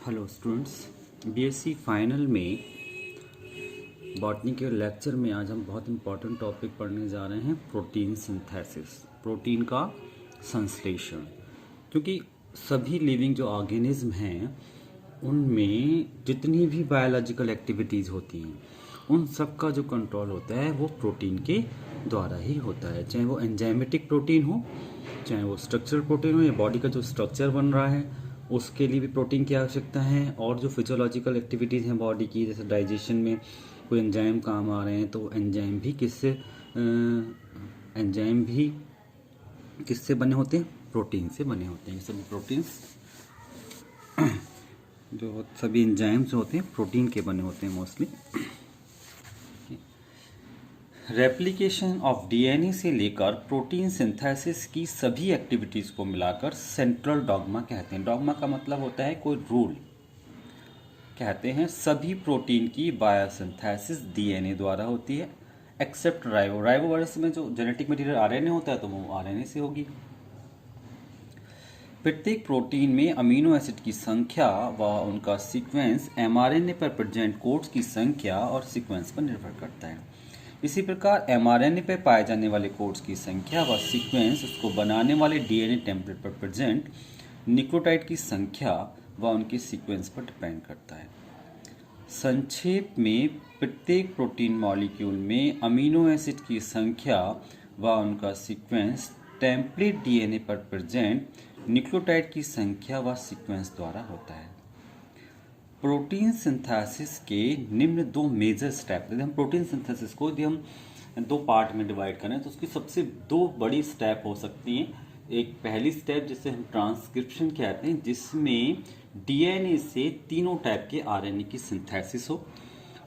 Hello students, BSc final में botany के lecture में आज हम बहुत इम्पोर्टेंट टॉपिक पढ़ने जा रहे हैं, प्रोटीन सिंथेसिस, प्रोटीन का संश्लेषण। क्योंकि सभी लिविंग जो ऑर्गेनिज्म हैं उनमें जितनी भी बायोलॉजिकल एक्टिविटीज़ होती हैं उन सब का जो कंट्रोल होता है वो प्रोटीन के द्वारा ही होता है। चाहे वो एंजाइमेटिक प्रोटीन हो, चाहे वो स्ट्रक्चरल प्रोटीन हो, या बॉडी का जो स्ट्रक्चर बन रहा है उसके लिए भी प्रोटीन की आवश्यकता है। और जो फिजियोलॉजिकल एक्टिविटीज़ हैं बॉडी की, जैसे डाइजेशन में कोई एंजाइम काम आ रहे हैं तो एंजाइम भी किससे बने होते हैं? प्रोटीन से बने होते हैं। सभी प्रोटीन्स जो सभी एंजाइम्स होते हैं प्रोटीन के बने होते हैं मोस्टली। रेप्लिकेशन ऑफ डीएनए से लेकर प्रोटीन सिंथेसिस की सभी एक्टिविटीज़ को मिलाकर सेंट्रल डॉग्मा कहते हैं। डॉग्मा का मतलब होता है कोई रूल। कहते हैं सभी प्रोटीन की बायोसिंथेसिस डीएनए द्वारा होती है, एक्सेप्ट राइबोवायरस में जो जेनेटिक मटेरियल आरएनए होता है तो वो आरएनए से होगी। प्रत्येक प्रोटीन में अमीनो एसिड की संख्या व उनका सीक्वेंस एमआरएनए पर प्रेजेंट कोड्स की संख्या और सीक्वेंस पर निर्भर करता है। इसी प्रकार एमआरएनए पर पाए जाने वाले कोड्स की संख्या व सीक्वेंस उसको बनाने वाले डीएनए टेम्पलेट पर प्रेजेंट न्यूक्लियोटाइड की संख्या व उनके सीक्वेंस पर डिपेंड करता है। संक्षेप में प्रत्येक प्रोटीन मॉलिक्यूल में अमीनो एसिड की संख्या व उनका सीक्वेंस टेम्पलेट डीएनए पर प्रेजेंट न्यूक्लियोटाइड की संख्या व सीक्वेंस द्वारा होता है। प्रोटीन सिंथेसिस के निम्न दो मेजर स्टेप, यदि हम प्रोटीन सिंथेसिस को यदि हम दो पार्ट में डिवाइड करें तो उसकी सबसे दो बड़ी स्टेप हो सकती हैं। एक पहली स्टेप जिसे हम ट्रांसक्रिप्शन कहते हैं, जिसमें डीएनए से तीनों टाइप के आरएनए की सिंथेसिस हो,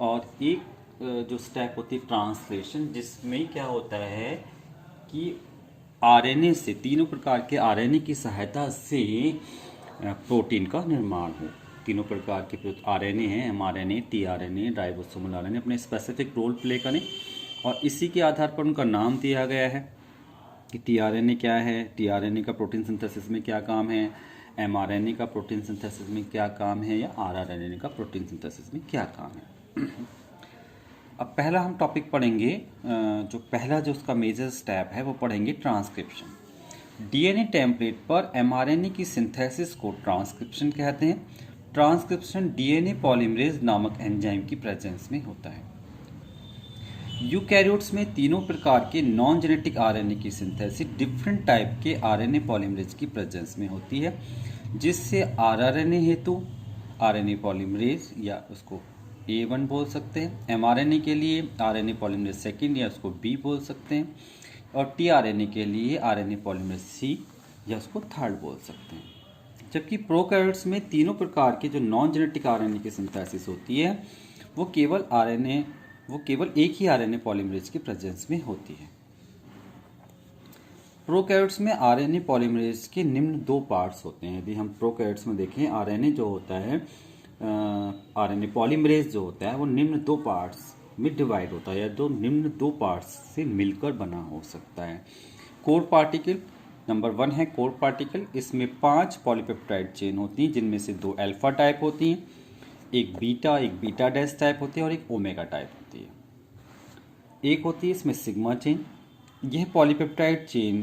और एक जो स्टेप होती है ट्रांसलेशन, जिसमें क्या होता है कि आरएनए से तीनों प्रकार के आरएनए की सहायता से प्रोटीन का निर्माण हो। तीनों प्रकार के आरएनए हैं, एमआरएनए, टीआरएनए, राइबोसोमल आरएनए, अपने स्पेसिफिक रोल प्ले करें और इसी के आधार पर उनका नाम दिया गया है कि टीआरएनए क्या है, टीआरएनए का प्रोटीन सिंथेसिस में क्या काम है, एमआरएनए का प्रोटीन सिंथेसिस में क्या काम है, या आरआरएनए का प्रोटीन सिंथेसिस में क्या काम है। अब पहला हम टॉपिक पढ़ेंगे, जो पहला जो उसका मेजर स्टेप है वो पढ़ेंगे ट्रांसक्रिप्शन। डीएनए टेम्पलेट पर एमआरएनए की सिंथेसिस को ट्रांसक्रिप्शन कहते हैं। ट्रांसक्रिप्शन डीएनए पॉलीमरेज नामक एंजाइम की प्रेजेंस में होता है। यूकैरियोट्स में तीनों प्रकार के नॉन जेनेटिक आरएनए की सिंथेसिस डिफरेंट टाइप के आरएनए पॉलीमरेज की प्रेजेंस में होती है, जिससे आरआरएनए हेतु आरएनए पॉलीमरेज या उसको A1 बोल सकते हैं, एमआरएनए के लिए आरएनए पॉलीमरेज सेकेंड या उसको B बोल सकते हैं, और टीआरएनए के लिए आरएनए पॉलीमरेज C या उसको थर्ड बोल सकते हैं। जबकि प्रोकैरियोट्स में तीनों प्रकार के जो नॉन जेनेटिक आरएनए की सिंथेसिस होती है वो केवल एक ही आरएनए पॉलीमरेज के प्रेजेंस में होती है। प्रोकैरियोट्स में आरएनए पॉलीमरेज के निम्न दो पार्ट्स होते हैं। यदि हम प्रोकैरियोट्स में देखें, आरएनए जो होता है, आरएनए पॉलीमरेज जो होता है वो निम्न दो पार्ट्स में डिवाइड होता है, या निम्न दो पार्ट्स से मिलकर बना हो सकता है। कोर पार्टिकल नंबर 1 है कोर पार्टिकल। इसमें 5 पॉलीपेप्टाइड चेन होती हैं, जिनमें से 2 अल्फा टाइप होती हैं, एक बीटा डैश टाइप होती है और एक ओमेगा टाइप होती है। एक होती है इसमें सिग्मा चेन। यह पॉलीपेप्टाइड चेन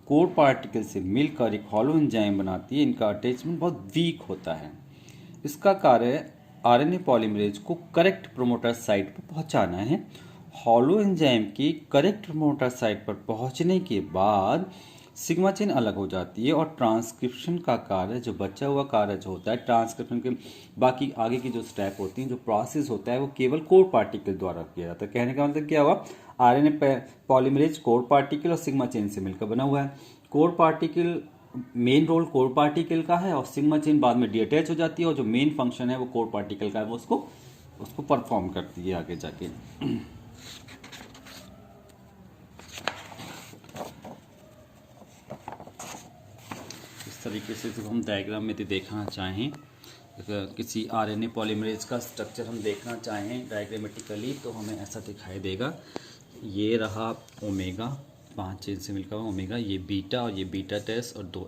कोर पार्टिकल से मिलकर एक हॉलो एंजाइम बनाती है। इनका अटैचमेंट बहुत वीक होता है। इसका कार्य आरएनए पॉलीमरेज को करेक्ट प्रोमोटर साइट पर पहुंचाना है। हॉलो एंजाइम की करेक्ट प्रोमोटर साइट पर पहुंचने के बाद सिग्मा चेन अलग हो जाती है, और ट्रांसक्रिप्शन का कार्य, जो बचा हुआ कार्य जो होता है ट्रांसक्रिप्शन के बाकी आगे की जो स्टेप होती हैं, जो प्रोसेस होता है, वो केवल कोर पार्टिकल द्वारा किया जाता है। कहने का मतलब क्या हुआ, आरएनए पॉलीमरेज कोर पार्टिकल और सिग्मा चेन से मिलकर बना हुआ है। Core particle main role core particle का है और सिग्मा चेन बाद में डीअटैच हो जाती है, और जो मेन फंक्शन है वो कोर पार्टिकल का है, वो उसको परफॉर्म करती है आगे जाके। इस तरीके से जब हम डायग्राम में देखना चाहें, किसी आरएनए पॉलीमरेज का स्ट्रक्चर हम देखना चाहें डायग्रामेटिकली, तो हमें ऐसा दिखाई देगा। ये रहा ओमेगा, 5 चेन से मिलकर ओमेगा, ये बीटा और ये बीटा डैश, और 2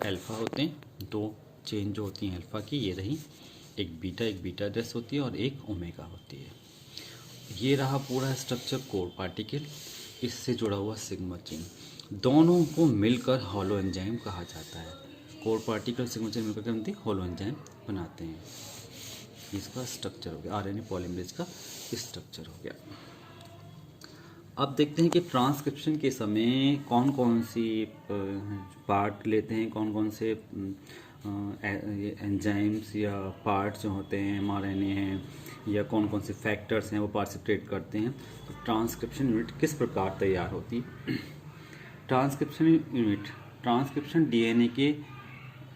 अल्फा होते हैं, 2 चेन जो होती है अल्फा की, ये रही, एक बीटा एड्रेस होती है और एक ओमेगा होती है। ये रहा पूरा स्ट्रक्चर कोर पार्टिकल, इससे जुड़ा हुआ सिग्मा चेन, दोनों को मिलकर हॉलो एंजाइम कहा जाता है। कोर पार्टिकल सिग्मा चेन मिलकर क्या बनती है? हॉलो एंजाइम बनाते हैं। इसका स्ट्रक्चर हो गया, आरएनए पॉलीमरेज का स्ट्रक्चर हो गया। अब देखते हैं कि ट्रांसक्रिप्शन के समय कौन कौन सी पार्ट लेते हैं, कौन कौन से एंजाइम्स या पार्ट्स जो होते हैं एमआरएनए हैं या कौन कौन से फैक्टर्स हैं वो पार्टिसिपेट करते हैं। तो ट्रांसक्रिप्शन यूनिट किस प्रकार तैयार होती है? ट्रांसक्रिप्शन डीएनए के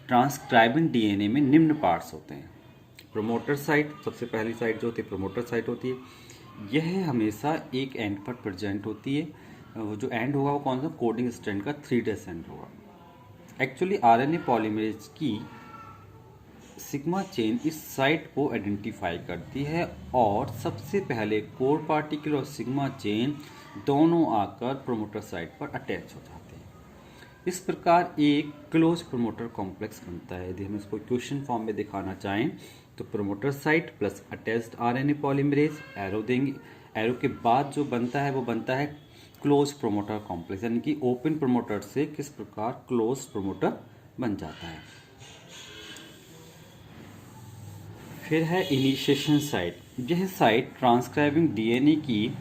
ट्रांसक्राइबिंग डीएनए में निम्न पार्ट्स होते हैं। प्रोमोटर साइट, सबसे पहली साइट जो होती है प्रोमोटर साइट होती है। यह हमेशा एक एंड पर प्रेजेंट होती है। जो एंड होगा वो कौन सा? कोडिंग स्ट्रैंड का 3' एंड होगा। एक्चुअली आरएनए पॉलीमरेज की सिग्मा चेन इस साइट को आइडेंटिफाई करती है और सबसे पहले कोर पार्टिकल और सिग्मा चेन दोनों आकर प्रोमोटर साइट पर अटैच हो जाते हैं। इस प्रकार एक क्लोज प्रोमोटर कॉम्प्लेक्स बनता है। यदि हम इसको क्वेश्चन फॉर्म में दिखाना चाहें तो promoter site plus attached RNA polymerase, arrow देंगे, एरो के बाद जो बनता है वो बनता है क्लोज प्रोमोटर कॉम्प्लेक्स, यानी कि ओपन प्रोमोटर से किस प्रकार क्लोज प्रोमोटर बन जाता है। फिर है इनिशिएशन साइट। यह साइट ट्रांसक्राइबिंग डीएनए की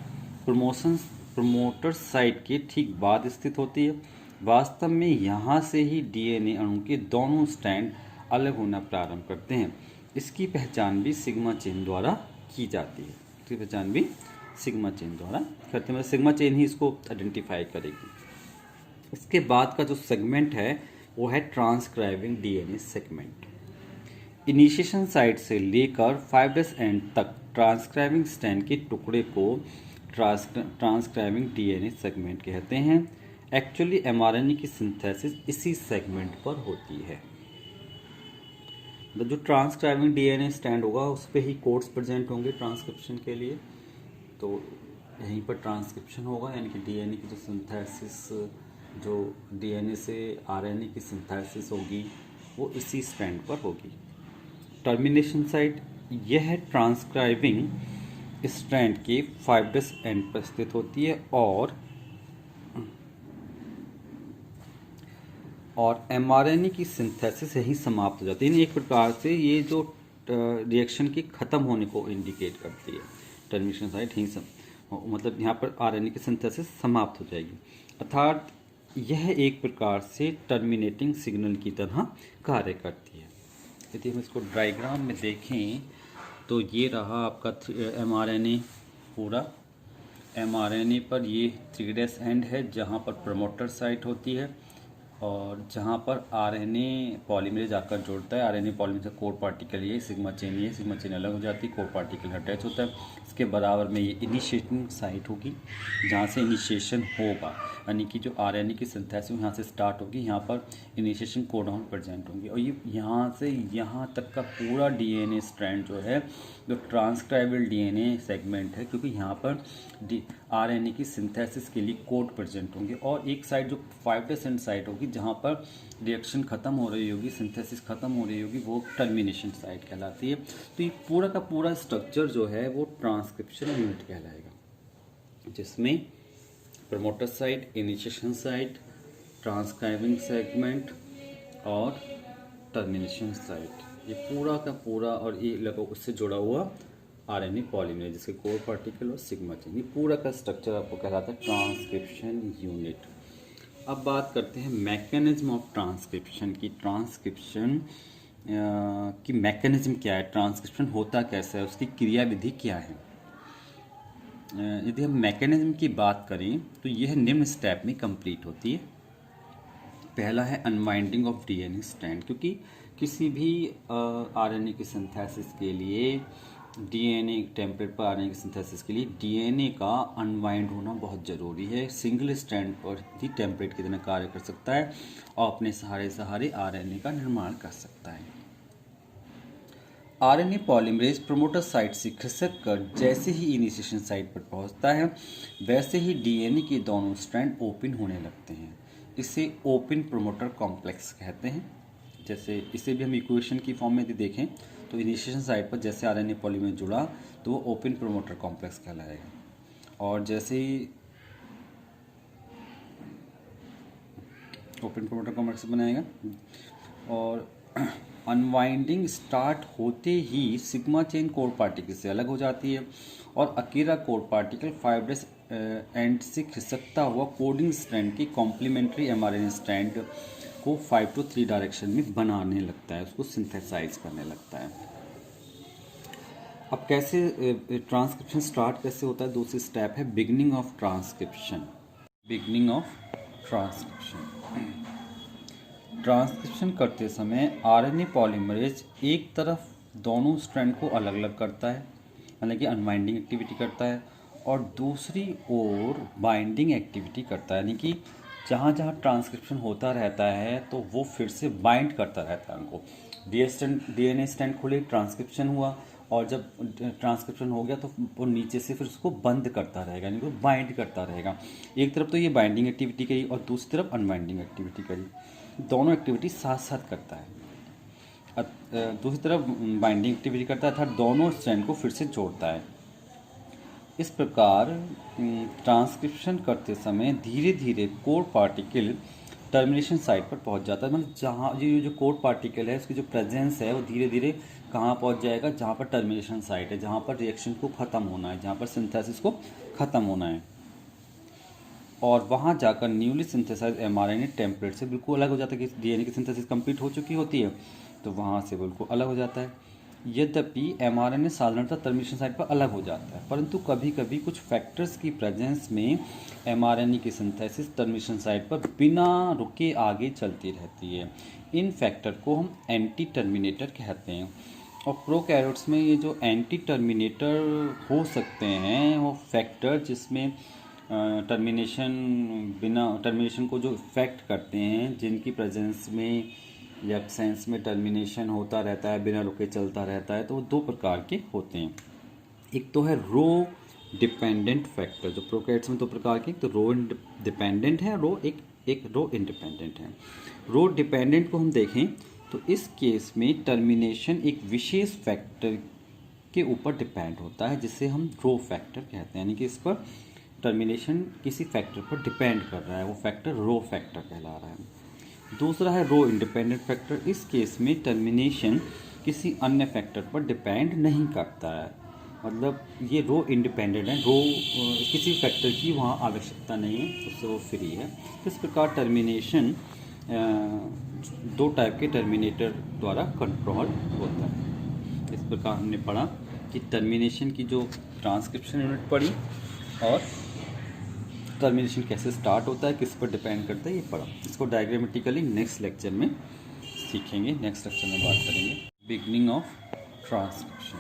प्रोमोटर साइट के ठीक बाद स्थित होती है। वास्तव में यहाँ से ही डीएनए अणु के दोनों स्ट्रैंड अलग होना प्रारंभ करते हैं। इसकी पहचान भी सिग्मा चेन द्वारा की जाती है। इसकी पहचान भी सिग्मा चेन द्वारा करते हैं, मतलब सिग्मा चेन ही इसको आइडेंटिफाई करेगी। इसके बाद का जो सेगमेंट है वो है transcribing DNA segment. Initiation site से लेकर 5' एंड तक ट्रांसक्राइबिंग स्ट्रैंड के टुकड़े को ट्रांसक्राइबिंग डीएनए सेगमेंट कहते हैं। एक्चुअली एमआरएनए की सिंथेसिस इसी सेगमेंट पर होती है। जो ट्रांसक्राइबिंग डीएनए स्टैंड होगा उस पर ही कोड्स प्रेजेंट होंगे ट्रांसक्रिप्शन के लिए, तो यहीं पर ट्रांसक्रिप्शन होगा, यानी कि डीएनए की जो सिंथेसिस, जो डीएनए से आरएनए की सिंथेसिस होगी वो इसी स्टैंड पर होगी। टर्मिनेशन साइट, यह ट्रांसक्राइबिंग स्ट्रैंड के 5' एंड पर स्थित होती है और एमआरएनए की सिंथेसिस यही समाप्त हो जाती है। एक प्रकार से ये जो रिएक्शन के ख़त्म होने को इंडिकेट करती है। टर्मिनेशन साइट ही मतलब यहाँ पर आरएनए की सिंथेसिस समाप्त हो जाएगी, अर्थात यह एक प्रकार से टर्मिनेटिंग सिग्नल की तरह कार्य करती है। यदि हम इसको डायग्राम में देखें तो ये रहा आपका एमआरएनए पूरा। एमआरएनए पर ये 3' एंड है जहाँ पर प्रमोटर साइट होती है और जहाँ पर आरएनए पॉलीमरेज आकर जोड़ता है। आरएनए पॉलीमरेज का कोर पार्टिकल ये सिग्मा चेन अलग हो जाती है, कोर पार्टिकल अटैच होता है। इसके बराबर में ये इनिशिएटिंग साइट होगी जहाँ से इनिशिएशन होगा, यानी कि जो आरएनए की सिंथेसिस यहाँ से स्टार्ट होगी, यहाँ पर इनिशिएशन कोडॉन प्रेजेंट होंगे और ये यहाँ से यहाँ तक का पूरा डीएनए स्ट्रैंड जो है जो ट्रांसक्राइबल डीएनए सेगमेंट है, क्योंकि यहाँ पर आरएनए की सिंथेसिस के लिए कोड प्रेजेंट होंगे। और एक साइड जो 5' साइट होगी जहाँ पर रिएक्शन ख़त्म हो रही होगी, सिंथेसिस ख़त्म हो रही होगी, वो टर्मिनेशन साइट कहलाती है। तो ये पूरा का पूरा स्ट्रक्चर जो है वो ट्रांसक्रिप्शन यूनिट कहलाएगा, जिसमें promoter site, initiation site, transcribing segment और टर्मिनेशन साइट, ये पूरा का पूरा और ये लगो उससे जुड़ा हुआ आरएनए पॉलीमरेज जिसके कोर पार्टिकल और सिग्मा चेन, ये पूरा का स्ट्रक्चर आपको कहलाता है ट्रांसक्रिप्शन यूनिट। अब बात करते हैं मैकेनिज्म ऑफ ट्रांसक्रिप्शन की। ट्रांसक्रिप्शन की मैकेनिज्म क्या है, ट्रांसक्रिप्शन होता कैसा है, उसकी क्रियाविधि क्या है। यदि हम मैकेनिज्म की बात करें तो यह निम्न स्टेप में कंप्लीट होती है। पहला है अनवाइंडिंग ऑफ डीएनए स्ट्रैंड, क्योंकि किसी भी आरएनए की सिंथेसिस के लिए डीएनए टेम्पलेट पर आरएनए की सिंथेसिस के लिए डीएनए का अनवाइंड होना बहुत ज़रूरी है। सिंगल स्ट्रैंड पर ही टेम्पलेट की तरह कार्य कर सकता है और अपने सहारे आरएनए का निर्माण कर सकता है। आरएनए पॉलीमरेज प्रोमोटर साइट से खिसक कर जैसे ही इनिशिएशन साइट पर पहुंचता है वैसे ही डीएनए के दोनों स्ट्रैंड ओपन होने लगते हैं। इसे ओपन प्रोमोटर कॉम्प्लेक्स कहते हैं। जैसे इसे भी हम इक्वेशन की फॉर्म में यदि देखें तो इनिशिएशन साइट पर जैसे आरएनए पॉलीमरेज जुड़ा तो वो ओपन प्रोमोटर कॉम्प्लेक्स कहलाएगा, और जैसे ही ओपन प्रोमोटर कॉम्प्लेक्स बनाएगा और अनवाइंडिंग स्टार्ट होते ही सिग्मा चेन कोर पार्टिकल से अलग हो जाती है और अकेला कोर पार्टिकल फाइब्रस एंड से खिसकता हुआ कोडिंग स्ट्रैंड की कॉम्प्लीमेंट्री एमआरएनए स्ट्रैंड को 5 to 3 डायरेक्शन में बनाने लगता है, उसको सिंथेसाइज करने लगता है। अब कैसे ट्रांसक्रिप्शन स्टार्ट कैसे होता है, दूसरी स्टेप है beginning of transcription. Beginning of transcription, transcription करते समय आरएनए पॉलीमरेज एक तरफ दोनों स्ट्रैंड को अलग अलग करता है, यानी कि अनवाइंडिंग एक्टिविटी करता है, और दूसरी ओर बाइंडिंग एक्टिविटी करता है, यानी कि जहाँ जहाँ ट्रांसक्रिप्शन होता रहता है तो वो फिर से बाइंड करता रहता है उनको। डीएनए स्ट्रैंड खुले, ट्रांसक्रिप्शन हुआ, और जब ट्रांसक्रिप्शन हो गया तो वो नीचे से फिर उसको बंद करता रहेगा, यानी कि बाइंड करता रहेगा। एक तरफ तो ये बाइंडिंग एक्टिविटी करी और दूसरी तरफ अनबाइंडिंग एक्टिविटी करी, दोनों एक्टिविटी साथ साथ करता है। दूसरी तरफ बाइंडिंग एक्टिविटी करता है अर्थात दोनों स्ट्रैंड को फिर से जोड़ता है। इस प्रकार ट्रांसक्रिप्शन करते समय धीरे धीरे कोर पार्टिकल टर्मिनेशन साइट पर पहुंच जाता है, मतलब जहाँ ये जो कोर पार्टिकल है उसकी जो प्रेजेंस है वो धीरे धीरे कहाँ पहुंच जाएगा, जहाँ पर टर्मिनेशन साइट है, जहाँ पर रिएक्शन को ख़त्म होना है, जहाँ पर सिंथेसिस को ख़त्म होना है, और वहाँ जाकर न्यूली सिंथेसाइज एमआरएनए टेम्पलेट से बिल्कुल अलग हो जाता है कि डीएनए की सिंथेसिस कंप्लीट हो चुकी होती है तो वहाँ से बिल्कुल अलग हो जाता है। यद्यपि एमआरएनए साधारणतः टर्मिनेशन साइट पर अलग हो जाता है, परंतु कभी कभी कुछ फैक्टर्स की प्रेजेंस में एमआरएनए की सिंथेसिस टर्मिनेशन साइट पर बिना रुके आगे चलती रहती है। इन फैक्टर को हम एंटी टर्मिनेटर कहते हैं, और प्रोकैरियोट्स में ये जो एंटी टर्मिनेटर हो सकते हैं वो फैक्टर जिसमें टर्मिनेशन को जो इफेक्ट करते हैं, जिनकी प्रेजेंस में या एब्सेंस में टर्मिनेशन होता रहता है, बिना रुके चलता रहता है, तो वो दो प्रकार के होते हैं। एक तो है रो डिपेंडेंट फैक्टर, जो प्रोकैरियोट्स में दो प्रकार के, तो रो डिपेंडेंट है, एक रो इंडिपेंडेंट है। रो डिपेंडेंट को हम देखें तो इस केस में टर्मिनेशन एक विशेष फैक्टर के ऊपर डिपेंड होता है जिसे हम रो फैक्टर कहते हैं, यानी कि इस पर टर्मिनेशन किसी फैक्टर पर डिपेंड कर रहा है, वो फैक्टर रो फैक्टर कहला रहा है। दूसरा है रो इंडिपेंडेंट फैक्टर, इस केस में टर्मिनेशन किसी अन्य फैक्टर पर डिपेंड नहीं करता है, मतलब ये रो इंडिपेंडेंट है, रो किसी फैक्टर की वहाँ आवश्यकता नहीं है, उससे वो फ्री है। इस प्रकार टर्मिनेशन दो टाइप के टर्मिनेटर द्वारा कंट्रोल होता है। इस प्रकार हमने पढ़ा कि टर्मिनेशन की जो ट्रांसक्रिप्शन यूनिट पढ़ी और टर्मिनेशन कैसे स्टार्ट होता है, किस पर डिपेंड करता है, ये पढ़ा। इसको डायग्रामेटिकली नेक्स्ट लेक्चर में सीखेंगे, नेक्स्ट लेक्चर में बात करेंगे। बिगनिंग ऑफ ट्रांसक्रिप्शन,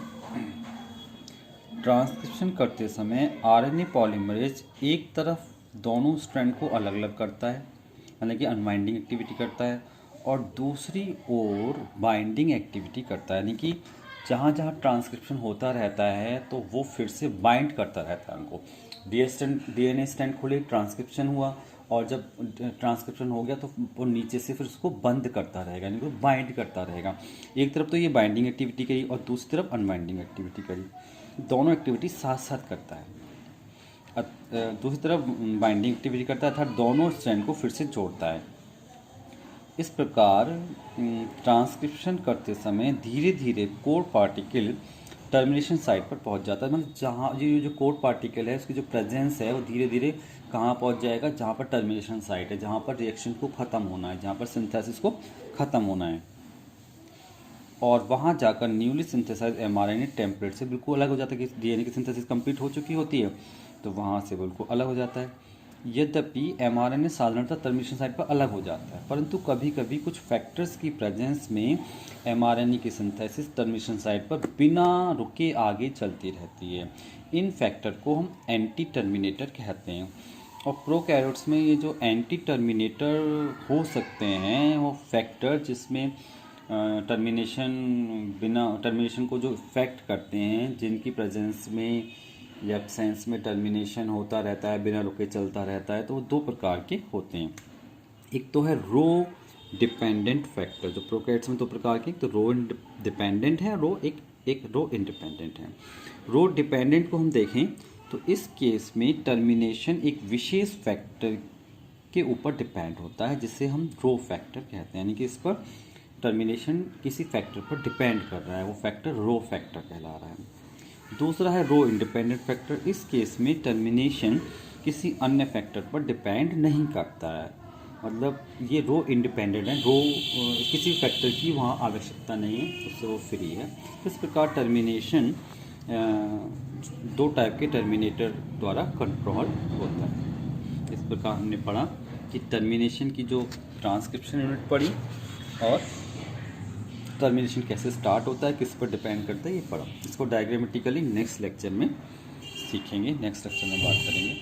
ट्रांसक्रिप्शन करते समय आरएनए पॉलीमरेज एक तरफ दोनों स्ट्रैंड को अलग अलग करता है, यानी कि अनवाइंडिंग एक्टिविटी करता है, और दूसरी ओर बाइंडिंग एक्टिविटी करता है, यानी कि जहाँ जहाँ ट्रांसक्रिप्शन होता रहता है तो वो फिर से बाइंड करता रहता है उनको। डीएनए स्ट्रैंड खुले, ट्रांसक्रिप्शन हुआ, और जब ट्रांसक्रिप्शन हो गया तो वो नीचे से फिर उसको बंद करता रहेगा, यानी कि बाइंड करता रहेगा। एक तरफ तो ये बाइंडिंग एक्टिविटी करी और दूसरी तरफ अनबाइंडिंग एक्टिविटी करी, दोनों एक्टिविटी साथ साथ करता है। दूसरी तरफ बाइंडिंग एक्टिविटी करता है अर्थात दोनों स्ट्रैंड को फिर से जोड़ता है। इस प्रकार ट्रांसक्रिप्शन करते समय धीरे धीरे कोर पार्टिकल टर्मिनेशन साइट पर पहुंच जाता है, मतलब जहाँ ये जो कोर पार्टिकल है उसकी जो प्रेजेंस है वो धीरे धीरे कहाँ पहुंच जाएगा, जहाँ पर टर्मिनेशन साइट है, जहाँ पर रिएक्शन को ख़त्म होना है, जहाँ पर सिंथेसिस को ख़त्म होना है, और वहाँ जाकर न्यूली सिंथेसाइज एमआरएनए टेम्पलेट से बिल्कुल अलग हो जाता है कि डीएनए की सिंथेसिस कंप्लीट हो चुकी होती है तो वहाँ से बिल्कुल अलग हो जाता है। यद्यपि एमआरएनए साधारणतः टर्मिनेशन साइट पर अलग हो जाता है, परंतु कभी कभी कुछ फैक्टर्स की प्रेजेंस में एमआरएनए की सिंथेसिस टर्मिनेशन साइट पर बिना रुके आगे चलती रहती है। इन फैक्टर को हम एंटी टर्मिनेटर कहते हैं, और प्रोकैरियोट्स में ये जो एंटी टर्मिनेटर हो सकते हैं वो फैक्टर जिसमें टर्मिनेशन को जो इफेक्ट करते हैं, जिनकी प्रेजेंस में या एब्सेंस में टर्मिनेशन होता रहता है, बिना रुके चलता रहता है, तो वो दो प्रकार के होते हैं। एक तो है रो डिपेंडेंट फैक्टर। जो प्रोकैरियोट्स में दो प्रकार के, तो रो डिपेंडेंट है, एक रो इंडिपेंडेंट है। रो डिपेंडेंट को हम देखें तो इस केस में टर्मिनेशन एक विशेष फैक्टर के ऊपर डिपेंड होता है, जिसे हम रो फैक्टर कहते हैं, यानी कि इस पर टर्मिनेशन किसी फैक्टर पर डिपेंड कर रहा है, वो फैक्टर रो फैक्टर कहला रहा है। दूसरा है रो इंडिपेंडेंट फैक्टर। इस केस में टर्मिनेशन किसी अन्य फैक्टर पर डिपेंड नहीं करता है, मतलब ये रो इंडिपेंडेंट है, रो किसी फैक्टर की वहाँ आवश्यकता नहीं है, उससे वो फ्री है। इस प्रकार टर्मिनेशन दो टाइप के टर्मिनेटर द्वारा कंट्रोल होता है। इस प्रकार हमने पढ़ा कि टर्मिनेशन की जो ट्रांसक्रिप्शन यूनिट पढ़ी और टर्मिनेशन कैसे स्टार्ट होता है, किस पर डिपेंड करता है, ये पढ़ा। इसको डायग्रामेटिकली नेक्स्ट लेक्चर में सीखेंगे, नेक्स्ट लेक्चर में बात करेंगे।